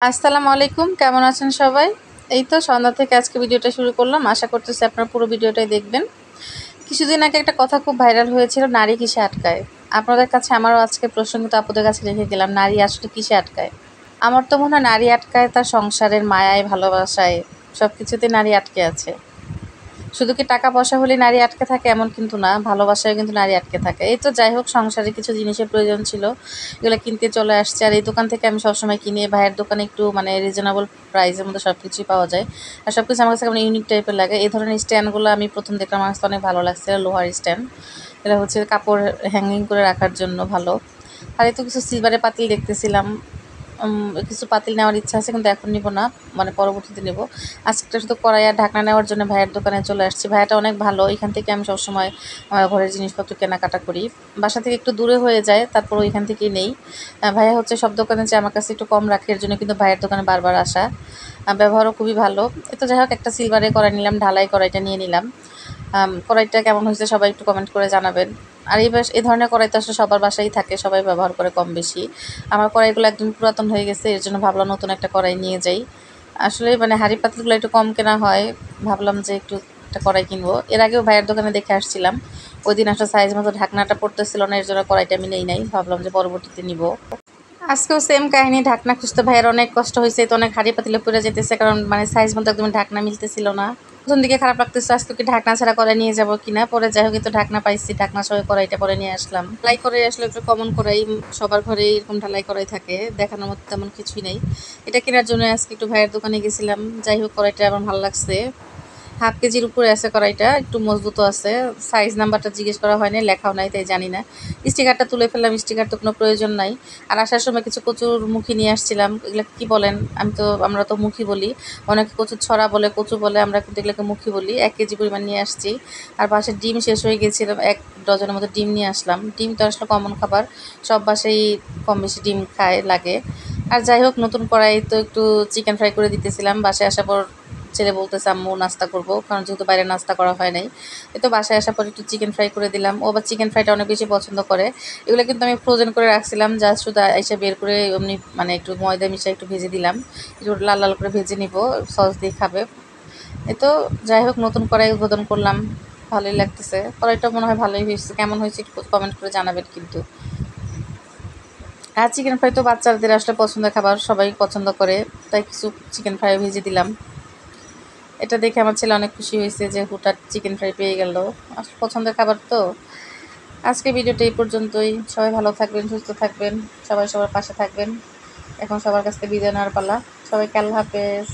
আসসালামু আলাইকুম, কেমন আছেন সবাই? এই তো সন্ধ্যা থেকে আজকে ভিডিওটা শুরু করলাম। আশা করতেছি আপনারা পুরো ভিডিওটাই দেখবেন। কিছুদিন আগে একটা কথা খুব ভাইরাল হয়েছিল, নারী কিসে আটকায়? আপনাদের কাছে আমারও আজকে প্রশ্ন কিন্তু আপনাদের কাছে রেখে গেলাম, নারী আসলে কিসে আটকায়? আমার তো মনে হয় নারী আটকায় তার সংসারের মায়ায়, ভালোবাসায়, সব কিছুতে নারী আটকে আছে। শুধু কি টাকা পয়সা হলেই নারী আটকে থাকে এমন কিন্তু না, ভালোবাসায় কিন্তু নারী আটকে থাকে। এই তো যাই হোক, সংসারে কিছু জিনিসের প্রয়োজন ছিল, এগুলো কিনতে চলে আসছে। আর এই দোকান থেকে আমি সবসময় কিনি, ভাইয়ের দোকানে একটু মানে রিজনেবল প্রাইসের মধ্যে সব কিছুই পাওয়া যায়। আর সব কিছু আমার কাছে কেমন ইউনিক টাইপের লাগে। এই ধরনের স্ট্যান্ডগুলো আমি প্রথম দেখলাম, আমার কাছে অনেক ভালো লাগছে, লোহার স্ট্যান্ড। এটা হচ্ছে কাপড় হ্যাঙ্গিং করে রাখার জন্য ভালো। আর এই তো কিছু সিলভারের পাতিল দেখতেছিলাম। কিছু পাতিল নেওয়ার ইচ্ছা আছে, কিন্তু এখন নিব না, মানে পরবর্তীতে নেব। আজকে শুধু কড়াই আর ঢাকনা নেওয়ার জন্য ভাইয়ের দোকানে চলে আসছি। ভাইয়াটা অনেক ভালো, এখান থেকে আমি সবসময় আমার ঘরের জিনিসপত্র কেনাকাটা করি। বাসা থেকে একটু দূরে হয়ে যায়, তারপরও এখান থেকেই নেই। ভাইয়া হচ্ছে সব দোকানে যে আমার কাছে একটু কম রাখে, এর জন্য কিন্তু ভাইয়ের দোকানে বারবার আসা। ব্যবহারও খুবই ভালো। তো যাই হোক, একটা সিলভারে কড়াই নিলাম, ঢালাই কড়াইটা নিয়ে নিলাম। কড়াইটা কেমন হয়েছে সবাই একটু কমেন্ট করে জানাবেন। আর এই ধরনের কড়াই তো আসলে সবার বাসায় থাকে, সবাই ব্যবহার করে কম বেশি। আমার কড়াইগুলো একদম পুরাতন হয়ে গেছে, এর জন্য ভাবলাম নতুন একটা কড়াই নিয়ে যাই। আসলে মানে হাঁড়ি পাতিলগুলো একটু কম কেনা হয়, ভাবলাম যে একটু একটা কড়াই কিনবো। এর আগেও ভাইয়ের দোকানে দেখে আসছিলাম, ওই দিন আসলে সাইজ মতো ঢাকনাটা পড়তেছিল না, এর জন্য কড়াইটা আমি নেই নাই, ভাবলাম যে পরবর্তীতে নিব। আজকেও সেম কাহিনী, ঢাকনা খুঁজতে ভাইয়ের অনেক কষ্ট হয়েছে, তো অনেক হাঁড়ি পাতিলে পড়ে যেতেছে, কারণ মানে সাইজ মতো একদম ঢাকনা মিলতেছিল না। প্রথম দিকে খারাপ লাগতেছে, আজকে কি ঢাকনা ছাড়া করে নিয়ে যাবো কিনা, পরে যাই হোক কিন্তু ঢাকনা পাইছি, ঢাকনা সহ কড়াইটা পরে নিয়ে আসলাম। ঢালাই করে আসলে একটু কমন করাই, সবার ঘরে এরকম ঢালাই করাই থাকে, দেখানোর মতো তেমন কিছুই নেই। এটা কেনার জন্য আজকে একটু ভাইয়ের দোকানে গেছিলাম। যাই হোক, কড়াইটা আমার ভালো লাগছে। হাফ কেজির উপরে আছে কড়াইটা, একটু মজবুতও আছে। সাইজ নাম্বারটা জিজ্ঞেস করা হয়নি, লেখাও নাই, তাই জানি না। স্টিকারটা তুলে ফেললাম, স্টিকার তো কোনো প্রয়োজন নাই। আর আসার সময় কিছু কচুর মুখি নিয়ে আসছিলাম, এগুলো কী বলেন, আমরা তো মুখি বলি, অনেকে কচুর ছড়া বলে, কচু বলে, আমরা কিন্তু এগুলোকে মুখি বলি। 1 কেজি পরিমাণ নিয়ে আসছি। আর বাসায় ডিম শেষ হয়ে গেছিলাম, 1 ডজনের মতো ডিম নিয়ে আসলাম। ডিম তো আসলে কমন খাবার, সব বাসায় কম বেশি ডিম খায় লাগে। আর যাই হোক, নতুন কড়াই তো একটু চিকেন ফ্রাই করে দিতেছিলাম। বাসায় আসার পর ছেলে বলতেছে আম্মু নাস্তা করবো, কারণ যেহেতু বাইরে নাস্তা করা হয় নাই। এই তো বাসায় আসার পর একটু চিকেন ফ্রাই করে দিলাম, ও আবার চিকেন ফ্রাইটা অনেক বেশি পছন্দ করে। এগুলো কিন্তু আমি ফ্রোজেন করে রাখছিলাম, জাস্ট শুধু এসে বের করে এমনি মানে একটু ময়দা মিশিয়ে একটু ভেজে দিলাম, একটু লাল লাল করে ভেজে নিব, সস দিয়ে খাবে। এই তো যাই হোক, নতুন কড়াই উদ্বোধন করলাম, ভালোই লাগতেছে। কড়াইটা মনে হয় ভালোই হয়েছে, কেমন হয়েছে একটু কমেন্ট করে জানাবেন কিন্তু। আর চিকেন ফ্রাই তো বাচ্চাদের আসলে পছন্দের খাবার, সবাই পছন্দ করে, তাই কিছু চিকেন ফ্রাই ভেজে দিলাম। এটা দেখে আমার ছেলে অনেক খুশি হয়েছে যে হুটহাট চিকেন ফ্রাই পেয়ে গেল, আসলে পছন্দের খাবার তো। আজকে ভিডিওটা এই পর্যন্তই। সবাই ভালো থাকবেন, সুস্থ থাকবেন, সবাই সবার পাশে থাকবেন। এখন সবার কাছ থেকে বিদায় নেওয়ার পালা। সবাইকে আল্লাহ হাফেজ।